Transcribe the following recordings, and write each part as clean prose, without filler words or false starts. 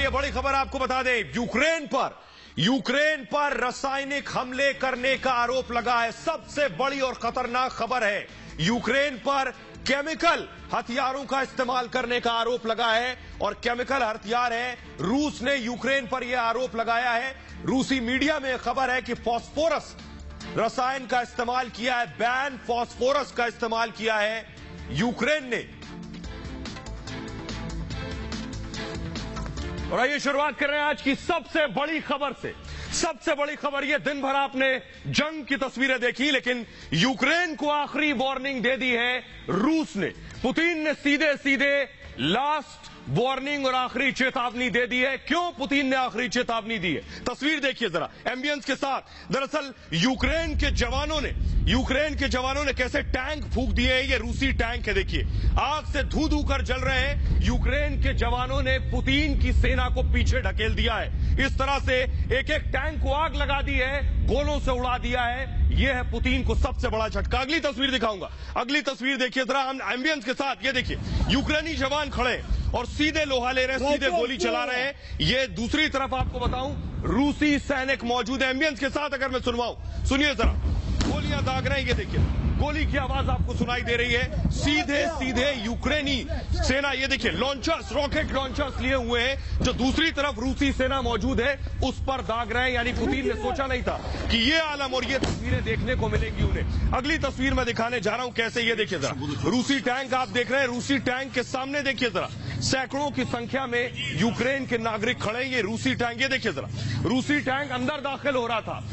ये बड़ी खबर आपको बता दें, यूक्रेन पर रासायनिक हमले करने का आरोप लगा है। सबसे बड़ी और खतरनाक खबर है, यूक्रेन पर केमिकल हथियारों का इस्तेमाल करने का आरोप लगा है। और केमिकल हथियार है, रूस ने यूक्रेन पर यह आरोप लगाया है। रूसी मीडिया में खबर है कि फास्फोरस रसायन का इस्तेमाल किया है, बैन फास्फोरस का इस्तेमाल किया है यूक्रेन ने। और आइए शुरुआत कर रहे हैं आज की सबसे बड़ी खबर से। सबसे बड़ी खबर यह, दिन भर आपने जंग की तस्वीरें देखी, लेकिन यूक्रेन को आखिरी वार्निंग दे दी है रूस ने। पुतिन ने सीधे सीधे लास्ट वार्निंग और आखिरी चेतावनी दे दी है। क्यों पुतिन ने आखिरी चेतावनी दी है, तस्वीर देखिए जरा एम्बियंस के साथ। दरअसल यूक्रेन के जवानों ने कैसे टैंक फूंक दिए हैं। ये रूसी टैंक है, देखिए आग से धू धू कर जल रहे हैं। यूक्रेन के जवानों ने पुतिन की सेना को पीछे ढकेल दिया है। इस तरह से एक एक टैंक को आग लगा दी है, गोलों से उड़ा दिया है। यह है पुतिन को सबसे बड़ा झटका। अगली तस्वीर दिखाऊंगा, अगली तस्वीर देखिए जरा हम एम्बियंस के साथ। ये देखिए यूक्रेनी जवान खड़े और सीधे लोहा ले रहे हैं, सीधे गोली चला रहे हैं। ये दूसरी तरफ आपको बताऊं, रूसी सैनिक मौजूद है एम्बियंस के साथ। अगर मैं सुनवाऊं, सुनिए जरा, गोलियां दाग रहे हैं। ये देखिए गोली की आवाज आपको सुनाई दे रही है। सीधे सीधे यूक्रेनी सेना, ये देखिए लॉन्चर्स, रॉकेट लॉन्चर्स लिए हुए हैं। जो दूसरी तरफ रूसी सेना मौजूद है उस पर दाग रहे हैं। यानी पुतिन ने सोचा नहीं था कि ये आलम और ये तस्वीरें देखने को मिलेंगी उन्हें। अगली तस्वीर मैं दिखाने जा रहा हूं कैसे। ये देखिए जरा रूसी टैंक आप देख रहे हैं। रूसी टैंक के सामने देखिए जरा सैकड़ों की संख्या में यूक्रेन के नागरिक खड़े। ये रूसी टैंक, ये देखिए जरा रूसी टैंक अंदर दाखिल हो रहा था,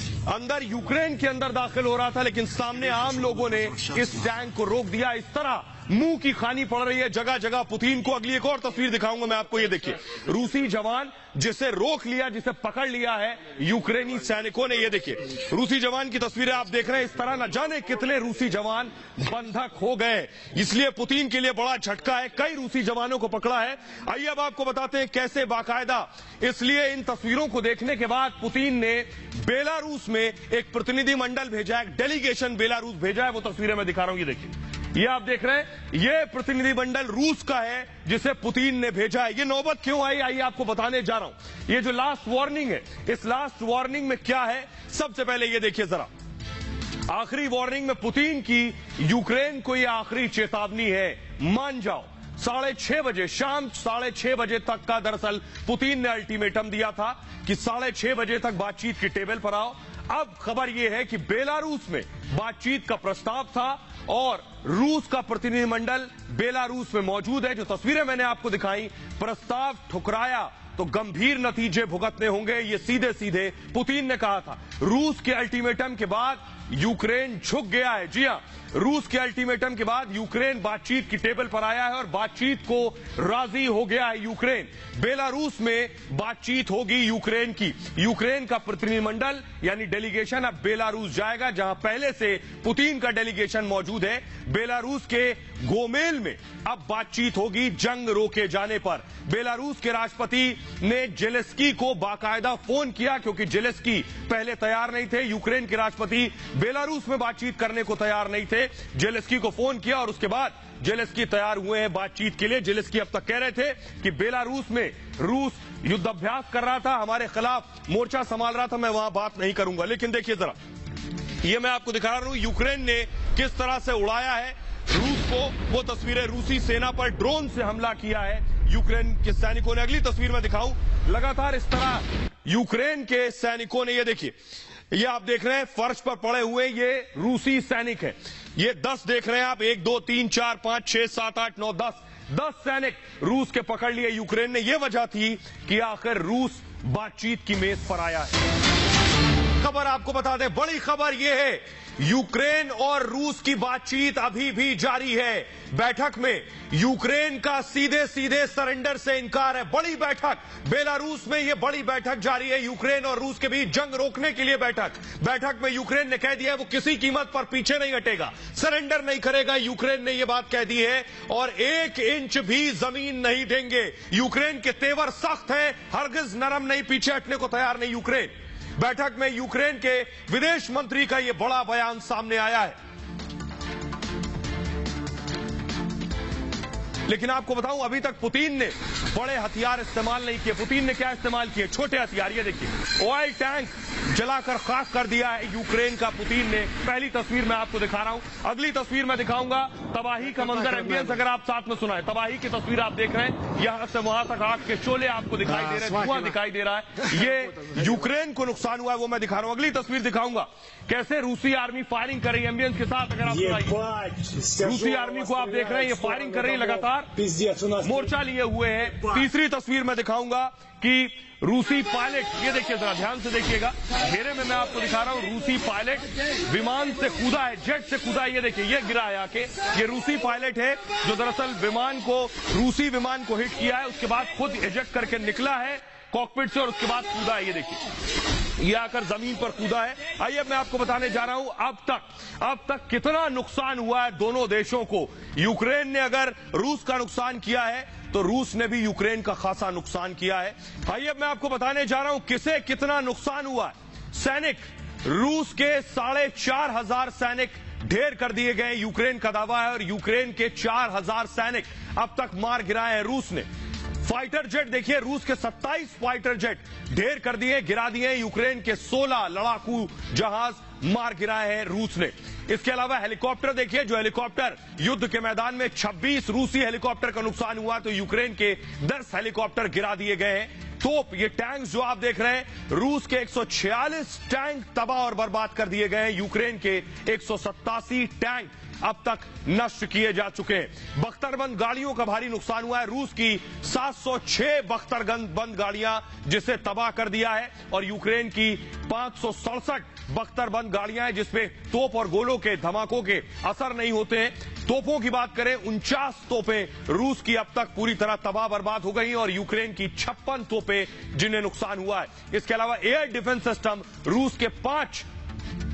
यूक्रेन के अंदर दाखिल हो रहा था, लेकिन सामने आम लोगों ने इस टैंक को रोक दिया। इस तरह मुंह की खानी पड़ रही है जगह जगह पुतिन को। अगली एक और तस्वीर दिखाऊंगा मैं आपको। ये देखिए रूसी जवान जिसे रोक लिया, जिसे पकड़ लिया है यूक्रेनी सैनिकों ने। ये देखिए रूसी जवान की तस्वीरें आप देख रहे हैं। इस तरह न जाने कितने रूसी जवान बंधक हो गए, इसलिए पुतिन के लिए बड़ा झटका है। कई रूसी जवानों को पकड़ा है। आइए अब आपको बताते हैं कैसे बाकायदा। इसलिए इन तस्वीरों को देखने के बाद पुतिन ने बेलारूस में एक प्रतिनिधि मंडल भेजा है, एक डेलीगेशन बेलारूस भेजा है। वो तस्वीरें मैं दिखा रहा हूं, ये देखिए, ये आप देख रहे हैं। ये प्रतिनिधि मंडल रूस का है जिसे पुतिन ने भेजा है। ये नौबत क्यों आई, आइए आपको बताने जा रहा हूं। ये जो लास्ट वार्निंग है, इस लास्ट वार्निंग में क्या है, सबसे पहले ये देखिए जरा। आखिरी वार्निंग में पुतिन की यूक्रेन को यह आखिरी चेतावनी है, मान जाओ। 6:30 बजे, शाम 6:30 बजे तक का दरअसल पुतिन ने अल्टीमेटम दिया था कि 6:30 बजे तक बातचीत की टेबल पर आओ। अब खबर यह है कि बेलारूस में बातचीत का प्रस्ताव था और रूस का प्रतिनिधिमंडल बेलारूस में मौजूद है। जो तस्वीरें मैंने आपको दिखाई, प्रस्ताव ठुकराया तो गंभीर नतीजे भुगतने होंगे, ये सीधे सीधे पुतिन ने कहा था। रूस के अल्टीमेटम के बाद यूक्रेन झुक गया है। जी हां, रूस के अल्टीमेटम के बाद यूक्रेन बातचीत की टेबल पर आया है और बातचीत को राजी हो गया है यूक्रेन। बेलारूस में बातचीत होगी यूक्रेन की। यूक्रेन का प्रतिनिधिमंडल यानी डेलीगेशन अब बेलारूस जाएगा, जहां पहले से पुतिन का डेलीगेशन मौजूद है। बेलारूस के गोमेल में अब बातचीत होगी जंग रोके जाने पर। बेलारूस के राष्ट्रपति ने जेलेस्की को बाकायदा फोन किया, क्योंकि जेलेस्की पहले तैयार नहीं थे। यूक्रेन के राष्ट्रपति बेलारूस में बातचीत करने को तैयार नहीं थे। जेलेस्की को फोन किया और उसके बाद जेलेस्की तैयार हुए हैं बातचीत के लिए। जेलेस्की अब तक कह रहे थे कि बेलारूस में रूस युद्धाभ्यास कर रहा था, हमारे खिलाफ मोर्चा संभाल रहा था, मैं वहां बात नहीं करूंगा। लेकिन देखिए जरा, ये मैं आपको दिखा रहा हूं यूक्रेन ने किस तरह से उड़ाया है रूस को। वो तस्वीरें, रूसी सेना पर ड्रोन से हमला किया है यूक्रेन के सैनिकों ने। अगली तस्वीर में दिखाऊं, लगातार इस तरह यूक्रेन के सैनिकों ने, ये देखिए, ये आप देख रहे हैं फर्श पर पड़े हुए ये रूसी सैनिक हैं। ये 10 देख रहे हैं आप, 1 2 3 4 5 6 7 8 9 10 सैनिक रूस के पकड़ लिए यूक्रेन ने। यह वजह थी कि आखिर रूस बातचीत की मेज पर आया है। खबर आपको बता दें, बड़ी खबर यह है, यूक्रेन और रूस की बातचीत अभी भी जारी है। बैठक में यूक्रेन का सीधे सीधे सरेंडर से इनकार है। बड़ी बैठक बेलारूस में, यह बड़ी बैठक जारी है यूक्रेन और रूस के बीच, जंग रोकने के लिए बैठक में यूक्रेन ने कह दिया है वो किसी कीमत पर पीछे नहीं हटेगा, सरेंडर नहीं करेगा। यूक्रेन ने यह बात कह दी है और 1 इंच भी जमीन नहीं देंगे। यूक्रेन के तेवर सख्त है, हरगिज नरम नहीं, पीछे हटने को तैयार नहीं यूक्रेन। बैठक में यूक्रेन के विदेश मंत्री का यह बड़ा बयान सामने आया है। लेकिन आपको बताऊं अभी तक पुतिन ने बड़े हथियार इस्तेमाल नहीं किए। पुतिन ने क्या इस्तेमाल किए? छोटे हथियार। ये देखिए ऑयल टैंक जलाकर खाक कर दिया है यूक्रेन का पुतिन ने। पहली तस्वीर मैं आपको दिखा रहा हूं, अगली तस्वीर मैं दिखाऊंगा तबाही का मंजर। एम्बियंस अगर आप साथ में सुनाए, तबाही की तस्वीर आप देख रहे हैं, यहां से वहां तक आग के शोले आपको दिखाई दे रहे हैं, धुआं दिखाई दे रहा है। ये यूक्रेन को नुकसान हुआ है वो मैं दिखा रहा हूं। अगली तस्वीर दिखाऊंगा कैसे रूसी आर्मी फायरिंग कर रही है। एम्बियंस के साथ अगर आप सुनाइए, रूसी आर्मी को आप देख रहे हैं, ये फायरिंग कर रही है लगातार, मोर्चा लिए हुए हैं। तीसरी तस्वीर मैं दिखाऊंगा कि रूसी पायलट, ये देखिए जरा ध्यान से देखिएगा, घेरे में मैं आपको दिखा रहा हूं, रूसी पायलट विमान से कूदा है, जेट से कूदा है। ये देखिए ये गिरा है आके, ये रूसी पायलट है जो दरअसल रूसी विमान को हिट किया है, उसके बाद खुद इजेक्ट करके निकला है कॉकपिट से और उसके बाद कूदा है। ये देखिए ये आकर जमीन पर कूदा है। आइए मैं आपको बताने जा रहा हूं अब तक कितना नुकसान हुआ है दोनों देशों को। यूक्रेन ने अगर रूस का नुकसान किया है तो रूस ने भी यूक्रेन का खासा नुकसान किया है। आइए मैं आपको बताने जा रहा हूं किसे कितना नुकसान हुआ है। सैनिक, रूस के 4,500 सैनिक ढेर कर दिए गए, यूक्रेन का दावा है, और यूक्रेन के 4,000 सैनिक अब तक मार गिराए हैं रूस ने। फाइटर जेट देखिए, रूस के 27 फाइटर जेट ढेर कर दिए, गिरा दिए। यूक्रेन के 16 लड़ाकू जहाज मार गिराए हैं रूस ने। इसके अलावा हेलीकॉप्टर देखिए, जो हेलीकॉप्टर युद्ध के मैदान में 26 रूसी हेलीकॉप्टर का नुकसान हुआ, तो यूक्रेन के 10 हेलीकॉप्टर गिरा दिए गए हैं। तोप, ये टैंक जो आप देख रहे हैं, रूस के 146 टैंक तबाह और बर्बाद कर दिए गए हैं, यूक्रेन के 187 टैंक अब तक नष्ट किए जा चुके हैं। बख्तरबंद गाड़ियों का भारी नुकसान हुआ है, रूस की 706 बख्तरबंद गाड़ियां जिसे तबाह कर दिया है, और यूक्रेन की 567 बख्तरबंद गाड़ियां हैं जिसमें तोप और गोलों के धमाकों के असर नहीं होते हैं। तोपों की बात करें, 49 तोपें रूस की अब तक पूरी तरह तबाह बर्बाद हो गई, और यूक्रेन की 56 तोपें जिन्हें नुकसान हुआ है। इसके अलावा एयर डिफेंस सिस्टम, रूस के 5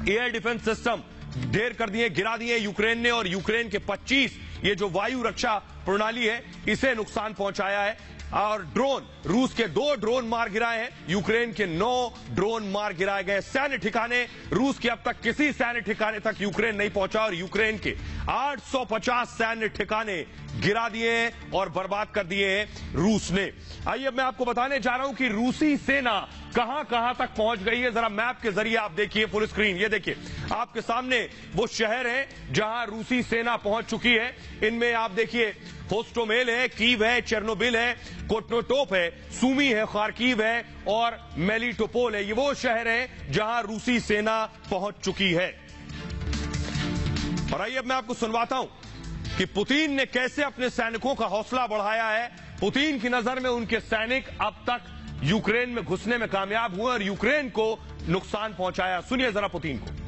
एयर डिफेंस सिस्टम ढेर कर दिए, गिरा दिए यूक्रेन ने, और यूक्रेन के 25 ये जो वायु रक्षा प्रणाली है इसे नुकसान पहुंचाया है। और ड्रोन, रूस के 2 ड्रोन मार गिराए हैं, यूक्रेन के 9 ड्रोन मार गिराए गए। सैन्य ठिकाने, रूस के अब तक किसी सैन्य ठिकाने तक यूक्रेन नहीं पहुंचा, और यूक्रेन के 850 सैन्य ठिकाने गिरा दिए और बर्बाद कर दिए हैं रूस ने। आइए मैं आपको बताने जा रहा हूं कि रूसी सेना कहां कहां तक पहुंच गई है। जरा मैप के जरिए आप देखिए फुल स्क्रीन, ये देखिए आपके सामने वो शहर है जहां रूसी सेना पहुंच चुकी है। इनमें आप देखिए होस्टोमेल है, कीव है, चेर्नोबिल है, कोटनोटोप है, सूमी है, खार्किव है और मेलिटोपोल है। ये वो शहर है जहां रूसी सेना पहुंच चुकी है। और आइए अब मैं आपको सुनवाता हूं कि पुतिन ने कैसे अपने सैनिकों का हौसला बढ़ाया है। पुतिन की नजर में उनके सैनिक अब तक यूक्रेन में घुसने में कामयाब हुए और यूक्रेन को नुकसान पहुंचाया। सुनिए जरा पुतिन को।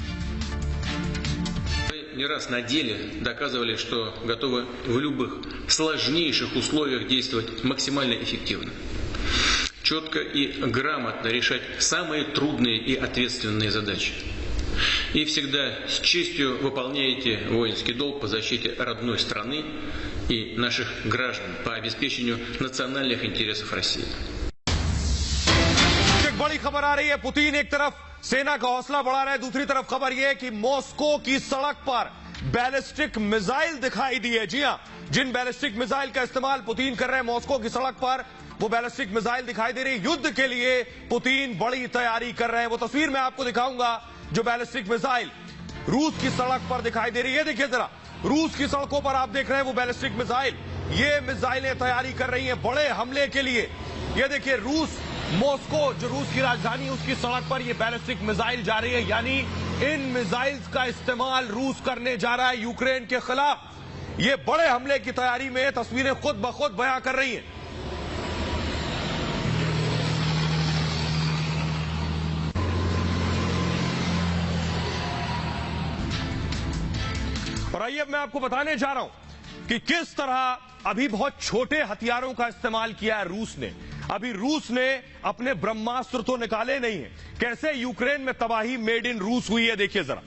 Не раз на деле доказывали, что готовы в любых сложнейших условиях действовать максимально эффективно, четко и грамотно решать самые трудные и ответственные задачи. И всегда с честью выполняете воинский долг по защите родной страны и наших граждан, по обеспечению национальных интересов России. एक बड़ी खबर आ रही है, पुतिन एक तरफ सेना का हौसला बढ़ा रहे हैं, दूसरी तरफ खबर यह है कि मॉस्को की सड़क पर बैलिस्टिक मिसाइल दिखाई दी है। जी हां, जिन बैलिस्टिक मिसाइल का इस्तेमाल पुतिन कर रहे हैं मॉस्को की सड़क पर, वो बैलिस्टिक मिसाइल दिखाई दे रही है। युद्ध के लिए पुतिन बड़ी तैयारी कर रहे हैं। वो तस्वीर मैं आपको दिखाऊंगा जो बैलिस्टिक मिसाइल रूस की सड़क पर दिखाई दे रही है। देखिए जरा, रूस की सड़कों पर आप देख रहे हैं वो बैलिस्टिक मिसाइल, ये मिसाइलें तैयारी कर रही हैं बड़े हमले के लिए। ये देखिए रूस, मॉस्को जो रूस की राजधानी, उसकी सड़क पर ये बैलिस्टिक मिसाइल जा रही है, यानी इन मिसाइल्स का इस्तेमाल रूस करने जा रहा है यूक्रेन के खिलाफ। ये बड़े हमले की तैयारी में तस्वीरें खुद ब खुद बयां कर रही हैं। और आइए अब मैं आपको बताने जा रहा हूं कि किस तरह अभी बहुत छोटे हथियारों का इस्तेमाल किया है रूस ने। अभी रूस ने अपने ब्रह्मास्त्र तो निकाले नहीं है, कैसे यूक्रेन में तबाही मेड इन रूस हुई है देखिए जरा।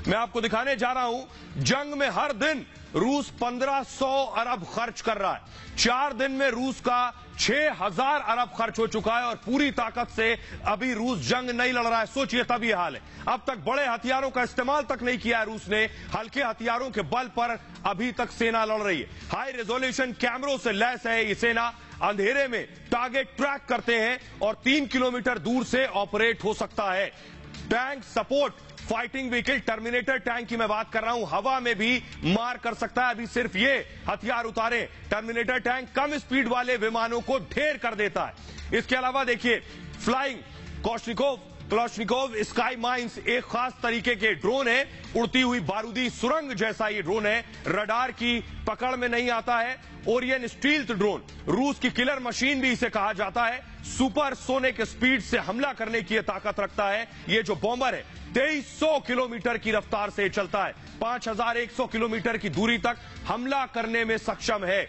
मैं आपको दिखाने जा रहा हूं, जंग में हर दिन रूस 1500 अरब खर्च कर रहा है। 4 दिन में रूस का 6,000 अरब खर्च हो चुका है और पूरी ताकत से अभी रूस जंग नहीं लड़ रहा है। सोचिए तब ये हाल है। अब तक बड़े हथियारों का इस्तेमाल तक नहीं किया है रूस ने, हल्के हथियारों के बल पर अभी तक सेना लड़ रही है। हाई रेजोल्यूशन कैमरों से लैस है ये सेना, अंधेरे में टारगेट ट्रैक करते हैं और 3 किलोमीटर दूर से ऑपरेट हो सकता है। Tank support fighting vehicle, terminator tank की मैं बात कर रहा हूं, हवा में भी मार कर सकता है। अभी सिर्फ ये हथियार उतारे, टर्मिनेटर टैंक कम स्पीड वाले विमानों को ढेर कर देता है। इसके अलावा देखिए फ्लाइंग क्लाशनिकोव स्काई माइंस एक खास तरीके के ड्रोन है, उड़ती हुई बारूदी सुरंग जैसा ये ड्रोन है, रडार की पकड़ में नहीं आता है। ओरियन स्टील्थ ड्रोन, रूस की किलर मशीन भी इसे कहा जाता है, सुपर सोनिक स्पीड से हमला करने की ताकत रखता है। ये जो बॉम्बर है 2300 किलोमीटर की रफ्तार से चलता है, 5100 किलोमीटर की दूरी तक हमला करने में सक्षम है,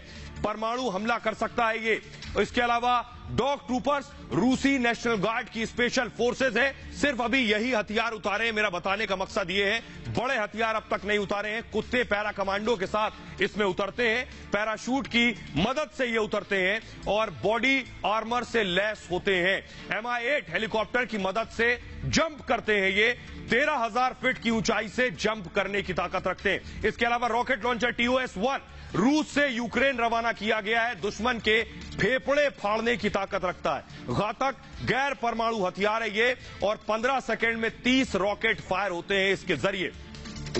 परमाणु हमला कर सकता है ये। इसके अलावा डॉग ट्रूपर्स रूसी नेशनल गार्ड की स्पेशल फोर्सेज है, सिर्फ अभी यही हथियार उतारे हैं। मेरा बताने का मकसद ये है, बड़े हथियार अब तक नहीं उतारे हैं। कुत्ते पैरा कमांडो के साथ इसमें उतरते हैं, पैराशूट की मदद से ये उतरते हैं और बॉडी आर्मर से लैस होते हैं। MI-8 हेलीकॉप्टर की मदद से जंप करते हैं, ये 13,000 फीट की ऊंचाई से जंप करने की ताकत रखते हैं। इसके अलावा रॉकेट लॉन्चर TOS-1 रूस से यूक्रेन रवाना किया गया है, दुश्मन के फेफड़े फाड़ने की ताकत रखता है। घातक गैर परमाणु हथियार है ये और 15 सेकंड में 30 रॉकेट फायर होते हैं इसके जरिए,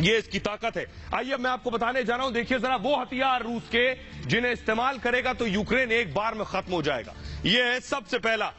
ये इसकी ताकत है। आइए मैं आपको बताने जा रहा हूं, देखिए जरा वो हथियार रूस के जिन्हें इस्तेमाल करेगा तो यूक्रेन एक बार में खत्म हो जाएगा। ये है सबसे पहला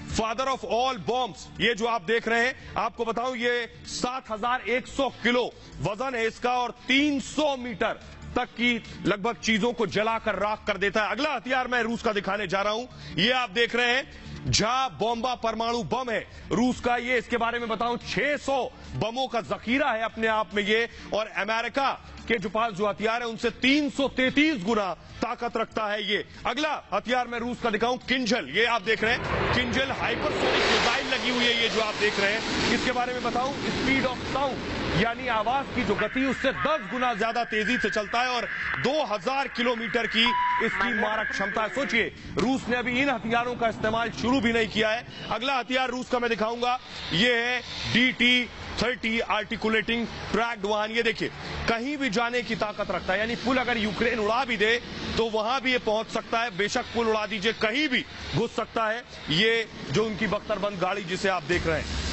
फादर ऑफ ऑल बॉम्ब्स, ये जो आप देख रहे हैं, आपको बताऊं ये 7100 किलो वजन है इसका और 300 मीटर तक की लगभग चीजों को जलाकर राख कर देता है। अगला हथियार मैं रूस का दिखाने जा रहा हूं, ये आप देख रहे हैं झा बॉम्बा परमाणु बम है रूस का ये। इसके बारे में बताऊं 600 बमों का जखीरा है अपने आप में ये, और अमेरिका के जो पास जो हथियार है उनसे 333 गुना ताकत रखता है ये। अगला हथियार मैं रूस का दिखाऊं किंजल, ये आप देख रहे हैं किंजल हाइपरसोनिक मिसाइल लगी हुई है ये जो आप देख रहे हैं। इसके बारे में बताऊं स्पीड ऑफ साउंड यानी आवाज की जो गति उससे 10 गुना ज्यादा तेजी से चलता है और 2000 किलोमीटर की इसकी मारक क्षमता है। सोचिए रूस ने अभी इन हथियारों का इस्तेमाल शुरू भी नहीं किया है। अगला हथियार रूस का मैं दिखाऊंगा, ये है DT-30 आर्टिकुलेटिंग ट्रैक्ड वाहन। ये देखिए कहीं भी जाने की ताकत रखता है, यानी पुल अगर यूक्रेन उड़ा भी दे तो वहां भी ये पहुंच सकता है। बेशक पुल उड़ा दीजिए, कहीं भी घुस सकता है ये जो उनकी बख्तरबंद गाड़ी जिसे आप देख रहे हैं।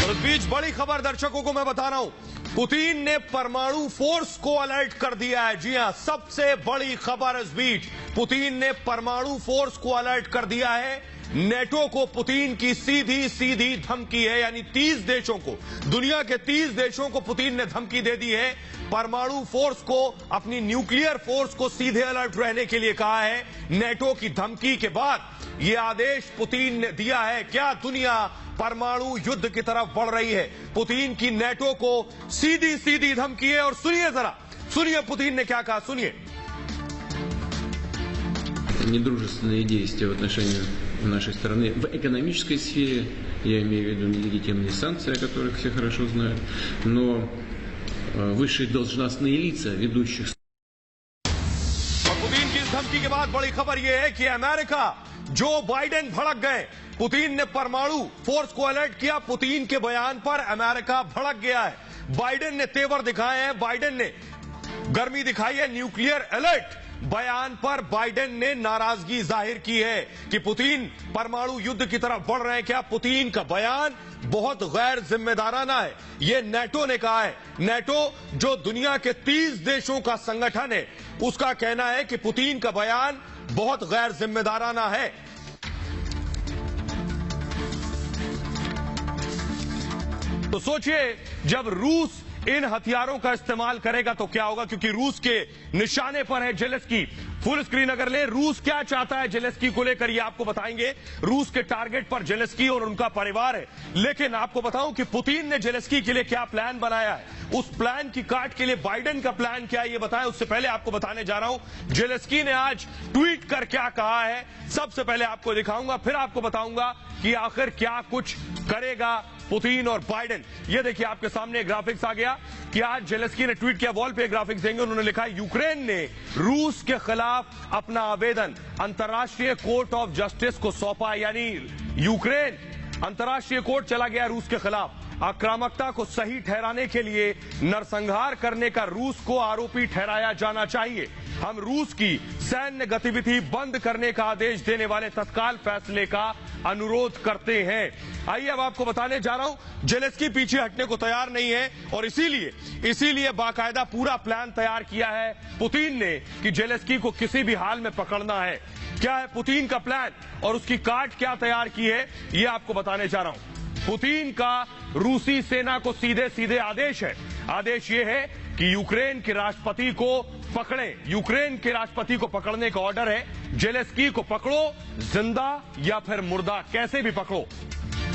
और इस बीच बड़ी खबर दर्शकों को मैं बता रहा हूं, पुतिन ने परमाणु फोर्स को अलर्ट कर दिया है। जी हां, सबसे बड़ी खबर इस बीच, पुतिन ने परमाणु फोर्स को अलर्ट कर दिया है। नेटो को पुतिन की सीधी सीधी धमकी है, यानी 30 देशों को, दुनिया के 30 देशों को पुतिन ने धमकी दे दी है। परमाणु फोर्स को, अपनी न्यूक्लियर फोर्स को सीधे अलर्ट रहने के लिए कहा है। नेटो की धमकी के बाद यह आदेश पुतिन ने दिया है। क्या दुनिया परमाणु युद्ध की तरफ बढ़ रही है? पुतिन की नेटो को सीधी सीधी धमकी है और सुनिए जरा, सुनिए पुतिन ने क्या कहा, सुनिए। Недружественные действия в отношении нашей страны в экономической сфере, я имею в виду нелегитимные санкции, о которых все хорошо знают, но высшие должностные лица ведущих. और पुतिन की इस धमकी के बाद बड़ी खबर यह है कि अमेरिका, जो बाइडेन भड़क गए, पुतिन ने परमाणु फोर्स को अलर्ट किया। पुतिन के बयान पर अमेरिका भड़क गया है। बाइडेन ने तेवर दिखाए हैं, बाइडेन ने गर्मी दिखाई है। न्यूक्लियर अलर्ट बयान पर बाइडेन ने नाराजगी जाहिर की है कि पुतिन परमाणु युद्ध की तरफ बढ़ रहे हैं। क्या पुतिन का बयान बहुत गैर जिम्मेदाराना है, यह नेटो ने कहा है। नेटो जो दुनिया के 30 देशों का संगठन है, उसका कहना है कि पुतिन का बयान बहुत गैर जिम्मेदाराना है। तो सोचिए जब रूस इन हथियारों का इस्तेमाल करेगा तो क्या होगा, क्योंकि रूस के निशाने पर है जेलेंस्की। फुल स्क्रीन अगर ले, रूस क्या चाहता है जेलेंस्की को लेकर ये आपको बताएंगे। रूस के टारगेट पर जेलेंस्की और उनका परिवार है, लेकिन आपको बताऊं कि पुतिन ने जेलेंस्की के लिए क्या प्लान बनाया है, उस प्लान की काट के लिए बाइडेन का प्लान क्या है ये बताएं। उससे पहले आपको बताने जा रहा हूं जेलेंस्की ने आज ट्वीट कर क्या कहा है। सबसे पहले आपको दिखाऊंगा, फिर आपको बताऊंगा कि आखिर क्या कुछ करेगा पुतिन और बाइडेन। ये देखिए आपके सामने ग्राफिक्स आ गया कि आज जेलेंस्की ने ट्वीट किया, वॉल पे ग्राफिक्स देंगे। उन्होंने लिखा है यूक्रेन ने रूस के खिलाफ अपना आवेदन अंतर्राष्ट्रीय कोर्ट ऑफ जस्टिस को सौंपा, यानी यूक्रेन अंतर्राष्ट्रीय कोर्ट चला गया रूस के खिलाफ। आक्रामकता को सही ठहराने के लिए नरसंहार करने का रूस को आरोपी ठहराया जाना चाहिए। हम रूस की सैन्य गतिविधि बंद करने का आदेश देने वाले तत्काल फैसले का अनुरोध करते हैं। आइए अब आपको बताने जा रहा हूं, जेलेंस्की पीछे हटने को तैयार नहीं है और इसीलिए बाकायदा पूरा प्लान तैयार किया है पुतिन ने कि जेलेंस्की को किसी भी हाल में पकड़ना है। क्या है पुतिन का प्लान और उसकी काट क्या तैयार की है, ये आपको बताने जा रहा हूं। पुतिन का रूसी सेना को सीधे सीधे आदेश है। आदेश ये है कि यूक्रेन के राष्ट्रपति को पकड़ें। यूक्रेन के राष्ट्रपति को पकड़ने का ऑर्डर है। जेलेंस्की को पकड़ो, जिंदा या फिर मुर्दा, कैसे भी पकड़ो।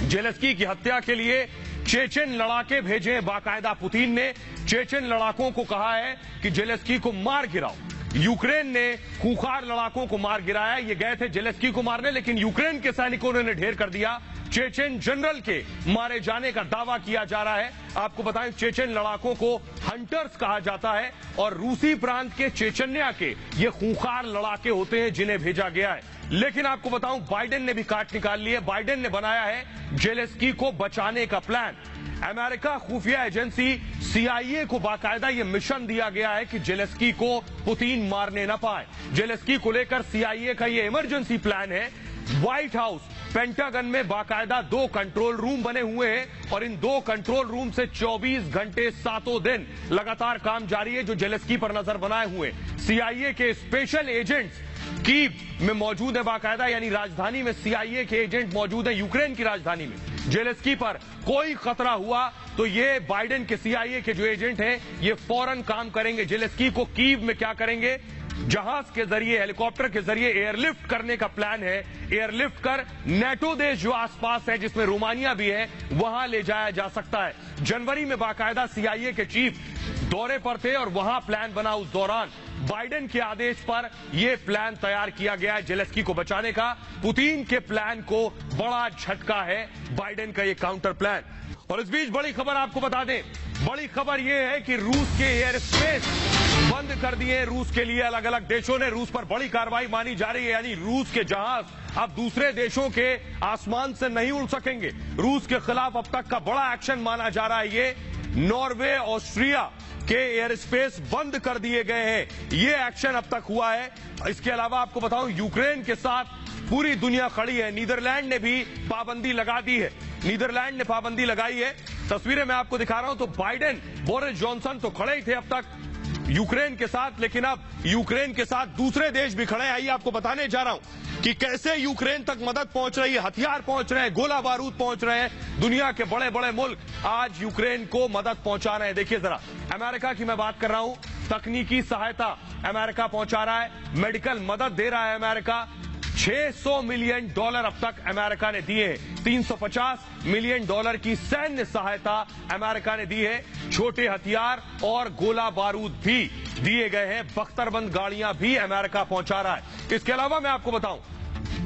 जेलेंस्की की हत्या के लिए चेचेन लड़ाके भेजे बाकायदा पुतिन ने। चेचेन लड़ाकों को कहा है कि जेलेंस्की को मार गिराओ। यूक्रेन ने खूंखार लड़ाकों को मार गिराया। ये गए थे जेलेंस्की को मारने, लेकिन यूक्रेन के सैनिकों ने ढेर कर दिया। चेचेन जनरल के मारे जाने का दावा किया जा रहा है। आपको बताएं, चेचेन लड़ाकों को हंटर्स कहा जाता है और रूसी प्रांत के चेचन्या के ये खूंखार लड़ाके होते हैं जिन्हें भेजा गया है। लेकिन आपको बताऊं, बाइडेन ने भी काट निकाल ली है। बाइडेन ने बनाया है जेलेंस्की को बचाने का प्लान। अमेरिका खुफिया एजेंसी CIA को बाकायदा ये मिशन दिया गया है कि जेलेंस्की को पुतिन मारने न पाए। जेलेंस्की को लेकर CIA का ये इमरजेंसी प्लान है। व्हाइट हाउस, पेंटागन में बाकायदा 2 कंट्रोल रूम बने हुए हैं और इन 2 कंट्रोल रूम से 24 घंटे 7 दिन लगातार काम जारी है, जो जेलेंस्की पर नजर बनाए हुए। CIA के स्पेशल एजेंट्स कीव में मौजूद है बाकायदा, यानी राजधानी में CIA के एजेंट मौजूद है, यूक्रेन की राजधानी में। जेलेंस्की पर कोई खतरा हुआ तो ये बाइडेन के CIA के जो एजेंट हैं ये फौरन काम करेंगे। जेलेंस्की को कीव में क्या करेंगे, जहाज के जरिए, हेलीकॉप्टर के जरिए एयरलिफ्ट करने का प्लान है। एयरलिफ्ट कर नेटो देश जो आसपास है, जिसमें रोमानिया भी है, वहां ले जाया जा सकता है। जनवरी में बाकायदा CIA के चीफ दौरे पर थे और वहां प्लान बना। उस दौरान बाइडेन के आदेश पर यह प्लान तैयार किया गया है जेलेंस्की को बचाने का। पुतिन के प्लान को बड़ा झटका है बाइडेन का ये काउंटर प्लान। और इस बीच बड़ी खबर आपको बता दें, बड़ी खबर यह है कि रूस के एयर स्पेस बंद कर दिए। रूस के लिए अलग अलग देशों ने रूस पर बड़ी कार्रवाई मानी जा रही है, यानी रूस के जहाज अब दूसरे देशों के आसमान से नहीं उड़ सकेंगे। रूस के खिलाफ अब तक का बड़ा एक्शन माना जा रहा है ये। नॉर्वे, ऑस्ट्रिया के एयर स्पेस बंद कर दिए गए हैं, ये एक्शन अब तक हुआ है। इसके अलावा आपको बताऊं, यूक्रेन के साथ पूरी दुनिया खड़ी है। नीदरलैंड ने भी पाबंदी लगा दी है। नीदरलैंड ने पाबंदी लगाई है। तस्वीरें मैं आपको दिखा रहा हूं। तो बाइडेन, बोरिस जॉनसन तो खड़े ही थे अब तक यूक्रेन के साथ, लेकिन अब यूक्रेन के साथ दूसरे देश भी खड़े हैं। आइए आपको बताने जा रहा हूं कि कैसे यूक्रेन तक मदद पहुंच रही है, हथियार पहुंच रहे हैं, गोला बारूद पहुंच रहे हैं। दुनिया के बड़े बड़े मुल्क आज यूक्रेन को मदद पहुंचा रहे हैं। देखिए जरा, अमेरिका की मैं बात कर रहा हूं, तकनीकी सहायता अमेरिका पहुंचा रहा है, मेडिकल मदद दे रहा है अमेरिका। $600 मिलियन अब तक अमेरिका ने दिए हैं। $350 मिलियन की सैन्य सहायता अमेरिका ने दी है। छोटे हथियार और गोला बारूद भी दिए गए हैं। बख्तरबंद गाड़ियां भी अमेरिका पहुंचा रहा है। इसके अलावा मैं आपको बताऊं,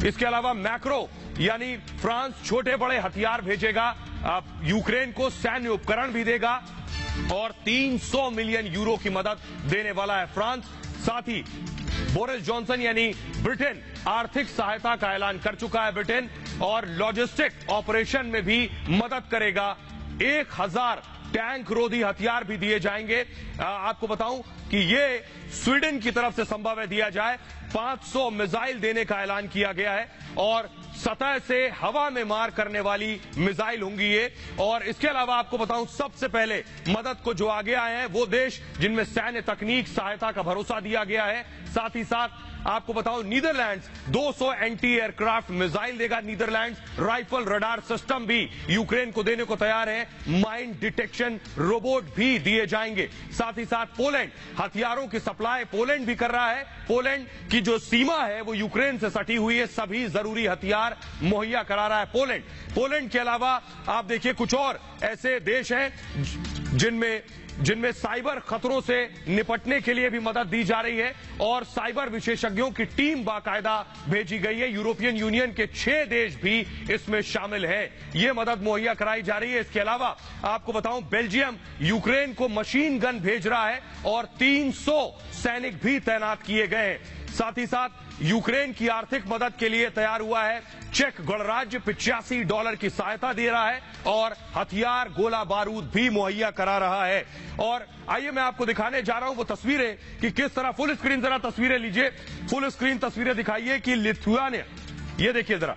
इसके अलावा मैक्रो यानी फ्रांस छोटे बड़े हथियार भेजेगा, यूक्रेन को सैन्य उपकरण भी देगा और 300 मिलियन यूरो की मदद देने वाला है फ्रांस। साथ ही बोरिस जॉनसन यानी ब्रिटेन आर्थिक सहायता का ऐलान कर चुका है ब्रिटेन, और लॉजिस्टिक ऑपरेशन में भी मदद करेगा। 1000 टैंक रोधी हथियार भी दिए जाएंगे। आपको बताऊं कि ये स्वीडन की तरफ से संभव है दिया जाए। 500 मिसाइल देने का ऐलान किया गया है और सतह से हवा में मार करने वाली मिसाइल होंगी ये। और इसके अलावा आपको बताऊं, सबसे पहले मदद को जो आगे आए हैं वो देश जिनमें सैन्य तकनीक सहायता का भरोसा दिया गया है। साथ ही साथ आपको बताऊं, नीदरलैंड्स 200 एंटी एयरक्राफ्ट मिसाइल देगा। नीदरलैंड्स राइफल रडार सिस्टम भी यूक्रेन को देने को तैयार है। माइन डिटेक्शन रोबोट भी दिए जाएंगे। साथ ही साथ पोलैंड हथियारों की सप्लाई पोलैंड भी कर रहा है। पोलैंड की जो सीमा है वो यूक्रेन से सटी हुई है, सभी जरूरी हथियार मुहैया करा रहा है पोलैंड। पोलैंड के अलावा आप देखिए कुछ और ऐसे देश हैं जिनमें जिनमें साइबर खतरों से निपटने के लिए भी मदद दी जा रही है और साइबर विशेषज्ञों की टीम बाकायदा भेजी गई है। यूरोपियन यूनियन के 6 देश भी इसमें शामिल हैं। ये मदद मुहैया कराई जा रही है। इसके अलावा आपको बताऊं, बेल्जियम यूक्रेन को मशीन गन भेज रहा है और 300 सैनिक भी तैनात किए गए हैं। साथ ही साथ यूक्रेन की आर्थिक मदद के लिए तैयार हुआ है चेक गणराज्य। $85 की सहायता दे रहा है और हथियार, गोला बारूद भी मुहैया करा रहा है। और आइए मैं आपको दिखाने जा रहा हूं वो तस्वीरें कि किस तरह, फुल स्क्रीन जरा तस्वीरें लीजिए, फुल स्क्रीन तस्वीरें दिखाइए कि लिथुआनिया, ये देखिए जरा,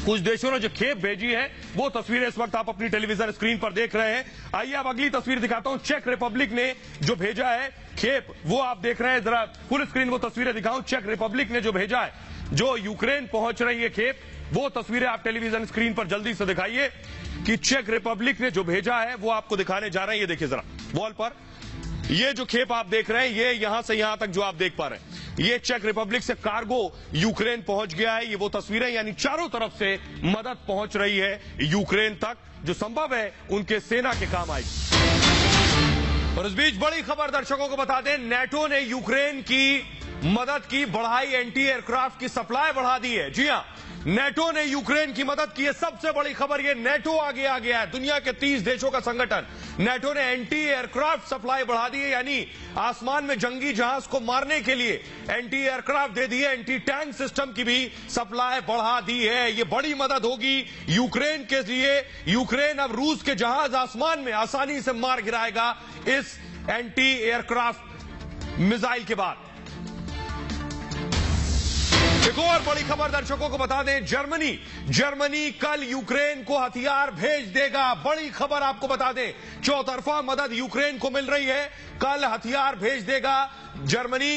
कुछ देशों ने जो खेप भेजी है वो तस्वीरें इस वक्त आप अपनी टेलीविजन स्क्रीन पर देख रहे हैं। आइए अब अगली तस्वीर दिखाता हूं। चेक रिपब्लिक ने जो भेजा है खेप, वो आप देख रहे हैं। जरा फुल स्क्रीन वो तस्वीरें दिखाऊं। चेक रिपब्लिक ने जो भेजा है, जो यूक्रेन पहुंच रही है खेप, वो तस्वीरें आप टेलीविजन स्क्रीन पर जल्दी से दिखाइए कि चेक रिपब्लिक ने जो भेजा है वो आपको दिखाने जा रहे हैं। ये देखिए जरा वॉल पर, ये जो खेप आप देख रहे हैं, ये यहां से यहां तक जो आप देख पा रहे हैं, ये चेक रिपब्लिक से कार्गो यूक्रेन पहुंच गया है। ये वो तस्वीरें, यानी चारों तरफ से मदद पहुंच रही है यूक्रेन तक, जो संभव है उनके सेना के काम आई। और इस बीच बड़ी खबर दर्शकों को बता दें, नेटो ने यूक्रेन की मदद की बढ़ाई, एंटी एयरक्राफ्ट की सप्लाई बढ़ा दी है। जी हां, नेटो ने यूक्रेन की मदद की है। सबसे बड़ी खबर, ये नेटो आगे आ गया है। दुनिया के 30 देशों का संगठन, नेटो ने एंटी एयरक्राफ्ट सप्लाई बढ़ा दी है, यानी आसमान में जंगी जहाज को मारने के लिए एंटी एयरक्राफ्ट दे दी है। एंटी टैंक सिस्टम की भी सप्लाई बढ़ा दी है। ये बड़ी मदद होगी यूक्रेन के लिए। यूक्रेन अब रूस के जहाज आसमान में आसानी से मार गिराएगा इस एंटी एयरक्राफ्ट मिसाइल के बाद। एक और बड़ी खबर दर्शकों को बता दें, जर्मनी कल यूक्रेन को हथियार भेज देगा। बड़ी खबर आपको बता दें, चौतरफा मदद यूक्रेन को मिल रही है। कल हथियार भेज देगा जर्मनी।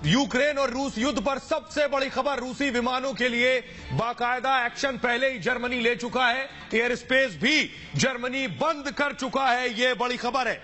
यूक्रेन और रूस युद्ध पर सबसे बड़ी खबर, रूसी विमानों के लिए बाकायदा एक्शन पहले ही जर्मनी ले चुका है। एयर स्पेस भी जर्मनी बंद कर चुका है। यह बड़ी खबर है।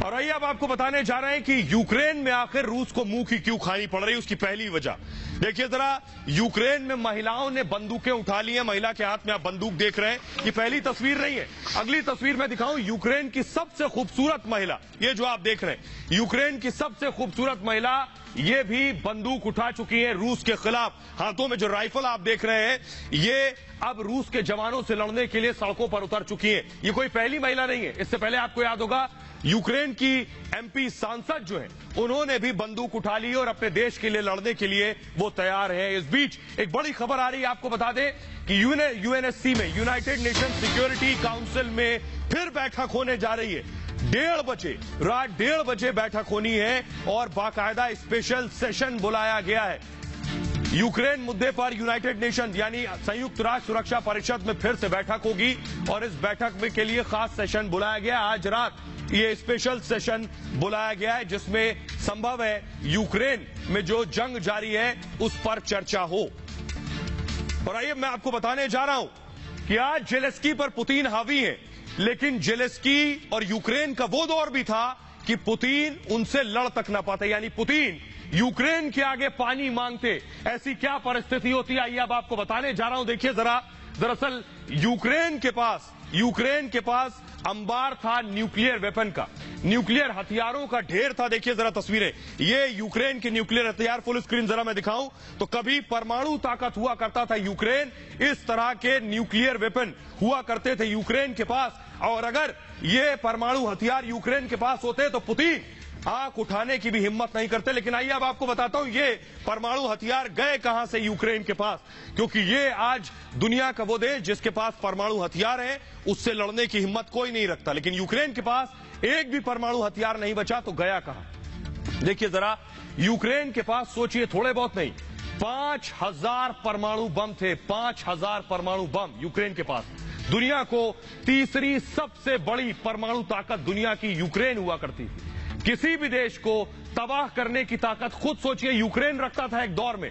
और आइए अब आपको बताने जा रहे हैं कि यूक्रेन में आखिर रूस को मुंह की क्यों खानी पड़ रही है। उसकी पहली वजह देखिए जरा, यूक्रेन में महिलाओं ने बंदूकें उठा ली हैं। महिला के हाथ में आप बंदूक देख रहे हैं। ये पहली तस्वीर नहीं है, अगली तस्वीर में दिखाऊं यूक्रेन की सबसे खूबसूरत महिला, ये जो आप देख रहे हैं, यूक्रेन की सबसे खूबसूरत महिला, ये भी बंदूक उठा चुकी है रूस के खिलाफ। हाथों में जो राइफल आप देख रहे हैं, ये अब रूस के जवानों से लड़ने के लिए सड़कों पर उतर चुकी है। ये कोई पहली महिला नहीं है। इससे पहले आपको याद होगा, यूक्रेन की एमपी सांसद जो है, उन्होंने भी बंदूक उठा ली और अपने देश के लिए लड़ने के लिए वो तैयार है। इस बीच एक बड़ी खबर आ रही है, आपको बता दें कि यूएनएससी में, यूनाइटेड नेशन सिक्योरिटी काउंसिल में फिर बैठक होने जा रही है। 1:30 बजे, रात 1:30 बजे बैठक होनी है और बाकायदा स्पेशल सेशन बुलाया गया है। यूक्रेन मुद्दे पर यूनाइटेड नेशन यानी संयुक्त राष्ट्र सुरक्षा परिषद में फिर से बैठक होगी और इस बैठक में के लिए खास सेशन बुलाया गया। आज रात ये स्पेशल सेशन बुलाया गया है, जिसमें संभव है यूक्रेन में जो जंग जारी है उस पर चर्चा हो। और आइए मैं आपको बताने जा रहा हूं कि आज जेलेंस्की पर पुतिन हावी है, लेकिन जेलेंस्की और यूक्रेन का वो दौर भी था कि पुतिन उनसे लड़ तक ना पाते, यानी पुतिन यूक्रेन के आगे पानी मांगते। ऐसी क्या परिस्थिति होती है, आइए अब आपको बताने जा रहा हूं। देखिए जरा, दरअसल यूक्रेन के पास अंबार था न्यूक्लियर वेपन का, न्यूक्लियर हथियारों का ढेर था। देखिए जरा तस्वीरें, ये यूक्रेन के न्यूक्लियर हथियार, फुल स्क्रीन जरा मैं दिखाऊं तो कभी परमाणु ताकत हुआ करता था यूक्रेन, इस तरह के न्यूक्लियर वेपन हुआ करते थे यूक्रेन के पास। और अगर ये परमाणु हथियार यूक्रेन के पास होते तो पुतिन आंख उठाने की भी हिम्मत नहीं करते। लेकिन आइए अब आपको बताता हूं ये परमाणु हथियार गए कहां से यूक्रेन के पास, क्योंकि ये आज दुनिया का वो देश जिसके पास परमाणु हथियार है, उससे लड़ने की हिम्मत कोई नहीं रखता। लेकिन यूक्रेन के पास एक भी परमाणु हथियार नहीं बचा, तो गया कहां। देखिए जरा, यूक्रेन के पास सोचिए, थोड़े बहुत नहीं, 5000 परमाणु बम थे। 5000 परमाणु बम यूक्रेन के पास। दुनिया को तीसरी सबसे बड़ी परमाणु ताकत दुनिया की यूक्रेन हुआ करती थी। किसी भी देश को तबाह करने की ताकत खुद सोचिए यूक्रेन रखता था। एक दौर में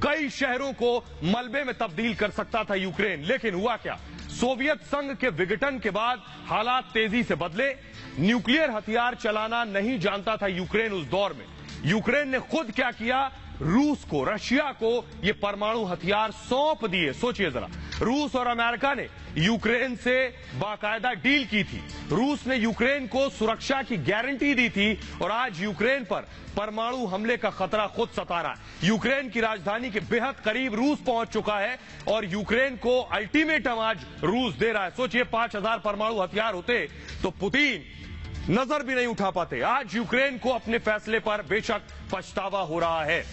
कई शहरों को मलबे में तब्दील कर सकता था यूक्रेन। लेकिन हुआ क्या, सोवियत संघ के विघटन के बाद हालात तेजी से बदले। न्यूक्लियर हथियार चलाना नहीं जानता था यूक्रेन उस दौर में। यूक्रेन ने खुद क्या किया, रूस को, रशिया को ये परमाणु हथियार सौंप दिए। सोचिए जरा, रूस और अमेरिका ने यूक्रेन से बाकायदा डील की थी, रूस ने यूक्रेन को सुरक्षा की गारंटी दी थी और आज यूक्रेन पर परमाणु हमले का खतरा खुद सता रहा है। यूक्रेन की राजधानी के बेहद करीब रूस पहुंच चुका है और यूक्रेन को अल्टीमेटम आज रूस दे रहा है। सोचिए 5000 परमाणु हथियार होते तो पुतिन नजर भी नहीं उठा पाते। आज यूक्रेन को अपने फैसले पर बेशक पछतावा हो रहा है।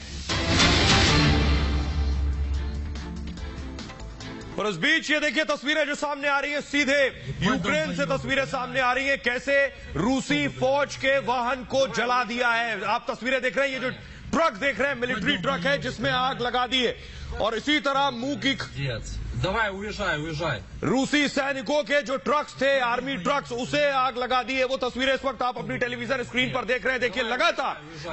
और इस बीच ये देखिए तस्वीरें जो सामने आ रही है, सीधे यूक्रेन से तस्वीरें सामने आ रही है, कैसे रूसी फौज के वाहन को जला दिया है। आप तस्वीरें देख रहे हैं, ये जो ट्रक देख रहे हैं मिलिट्री ट्रक है जिसमें आग लगा दी है। और इसी तरह मुंह की Давай, уезжай. रूसी सैनिकों के जो ट्रक्स थे, आर्मी ट्रक्स, उसे आग लगा दी है। वो तस्वीरें इस वक्त आप अपनी टेलीविजन स्क्रीन पर देख रहे हैं। देखिए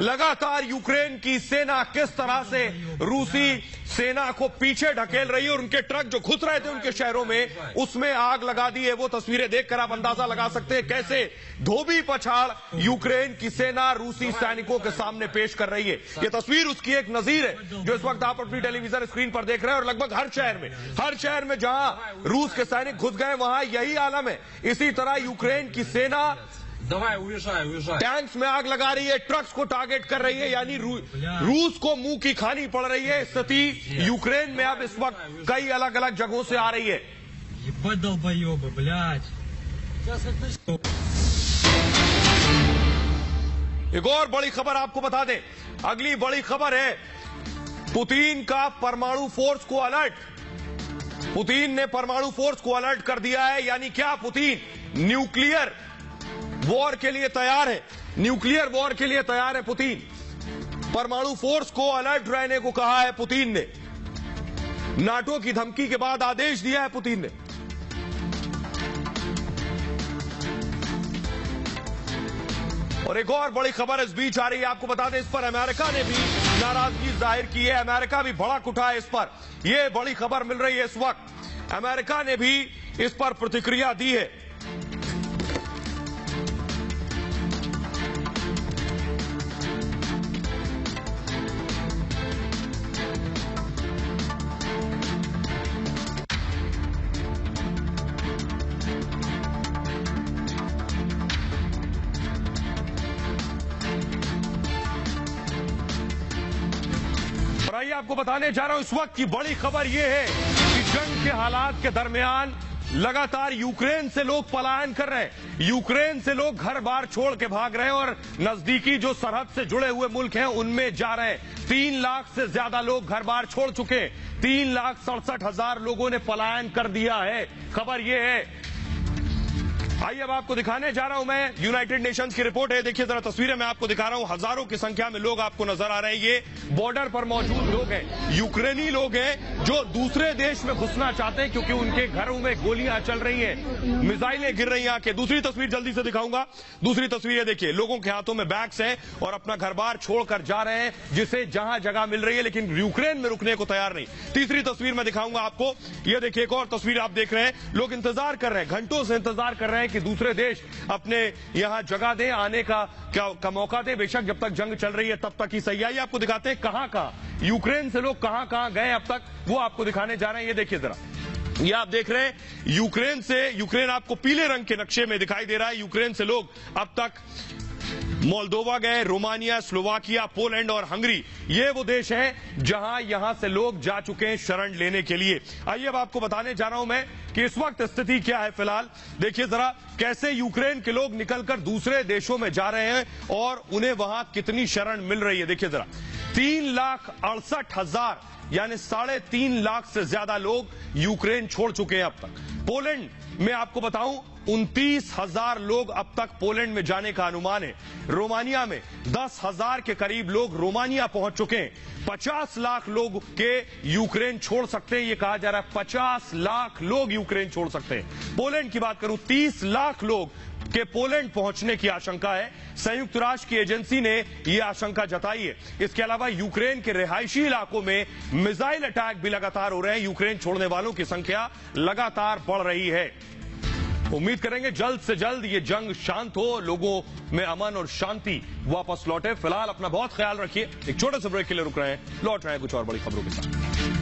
लगातार यूक्रेन की सेना किस तरह से रूसी सेना को पीछे ढकेल रही है और उनके ट्रक जो घुस रहे थे उनके शहरों में, उसमें आग लगा दी है। वो तस्वीरें देखकर आप अंदाजा लगा सकते हैं कैसे धोबी पछाड़ यूक्रेन की सेना रूसी सैनिकों के सामने पेश कर रही है। ये तस्वीर उसकी एक नजीर है जो इस वक्त आप अपनी टेलीविजन स्क्रीन पर देख रहे हैं। और लगभग हर शहर में जहां रूस के सैनिक घुस गए वहां यही आलम है। इसी तरह यूक्रेन की सेना Давай, уезжай. टैंक्स में आग लगा रही है, ट्रक्स को टारगेट कर रही है, यानी रूस को मुंह की खानी पड़ रही है। स्थिति यूक्रेन में अब इस वक्त कई अलग अलग जगहों से आ रही है। Ебать долбоебы, блядь. एक और बड़ी खबर आपको बता दें, अगली बड़ी खबर है पुतिन का परमाणु फोर्स को अलर्ट। पुतिन ने परमाणु फोर्स को अलर्ट कर दिया है, यानी क्या, पुतिन न्यूक्लियर वॉर के लिए तैयार है। न्यूक्लियर वॉर के लिए तैयार है पुतिन। परमाणु फोर्स को अलर्ट रहने को कहा है पुतिन ने। नाटो की धमकी के बाद आदेश दिया है पुतिन ने। और एक और बड़ी खबर इस बीच आ रही है, आपको बता दें, इस पर अमेरिका ने भी नाराजगी जाहिर की है। अमेरिका भी भड़क उठा है इस पर। यह बड़ी खबर मिल रही है इस वक्त, अमेरिका ने भी इस पर प्रतिक्रिया दी है। और आइए आपको बताने जा रहा हूं इस वक्त की बड़ी खबर यह है कि जंग के हालात के दरमियान लगातार यूक्रेन से लोग पलायन कर रहे हैं। यूक्रेन से लोग घर बार छोड़ के भाग रहे हैं और नजदीकी जो सरहद से जुड़े हुए मुल्क हैं उनमें जा रहे हैं। 3 लाख से ज्यादा लोग घर बार छोड़ चुके हैं। 3,67,000 लोगों ने पलायन कर दिया है। खबर यह है। आइए अब आपको दिखाने जा रहा हूं मैं, यूनाइटेड नेशंस की रिपोर्ट है। देखिए जरा तस्वीरें मैं आपको दिखा रहा हूं। हजारों की संख्या में लोग आपको नजर आ रहे हैं। ये बॉर्डर पर मौजूद लोग हैं, यूक्रेनी लोग हैं जो दूसरे देश में घुसना चाहते हैं क्योंकि उनके घरों में गोलियां चल रही हैं, मिसाइलें गिर रही हैं आके। दूसरी तस्वीर जल्दी से दिखाऊंगा। दूसरी तस्वीर देखिए, लोगों के हाथों में बैग्स हैं और अपना घर बार छोड़कर जा रहे हैं जिसे जहां जगह मिल रही है, लेकिन यूक्रेन में रुकने को तैयार नहीं। तीसरी तस्वीर मैं दिखाऊंगा आपको। ये देखिए एक और तस्वीर आप देख रहे हैं, लोग इंतजार कर रहे हैं, घंटों से इंतजार कर रहे हैं कि दूसरे देश अपने यहां जगह दें, आने का मौका दें। बेशक जब तक जंग चल रही है तब तक ही सही। आइए आपको दिखाते हैं कहां यूक्रेन से लोग कहां गए अब तक, वो आपको दिखाने जा रहे हैं। ये देखिए जरा, ये आप देख रहे हैं यूक्रेन आपको पीले रंग के नक्शे में दिखाई दे रहा है। यूक्रेन से लोग अब तक मोल्दोवा गए, रोमानिया, स्लोवाकिया, पोलैंड और हंगरी, ये वो देश हैं जहां यहां से लोग जा चुके हैं शरण लेने के लिए। आइए अब आपको बताने जा रहा हूं मैं कि इस वक्त स्थिति क्या है फिलहाल। देखिए जरा कैसे यूक्रेन के लोग निकलकर दूसरे देशों में जा रहे हैं और उन्हें वहां कितनी शरण मिल रही है। देखिए जरा, 3,68,000 यानी 3.5 लाख से ज्यादा लोग यूक्रेन छोड़ चुके हैं अब तक। पोलैंड में आपको बताऊं 29,000 लोग अब तक पोलैंड में जाने का अनुमान है। रोमानिया में 10,000 के करीब लोग रोमानिया पहुंच चुके हैं। 50 लाख लोग के यूक्रेन छोड़ सकते हैं, यह कहा जा रहा है 50 लाख लोग यूक्रेन छोड़ सकते हैं। पोलैंड की बात करूं, 30 लाख लोग के पोलैंड पहुंचने की आशंका है। संयुक्त राष्ट्र की एजेंसी ने यह आशंका जताई है। इसके अलावा यूक्रेन के रिहायशी इलाकों में मिसाइल अटैक भी लगातार हो रहे हैं। यूक्रेन छोड़ने वालों की संख्या लगातार बढ़ रही है। उम्मीद करेंगे जल्द से जल्द ये जंग शांत हो, लोगों में अमन और शांति वापस लौटे। फिलहाल अपना बहुत ख्याल रखिए। एक छोटे से ब्रेक के लिए रुक रहे हैं, लौट रहे हैं कुछ और बड़ी खबरों के साथ।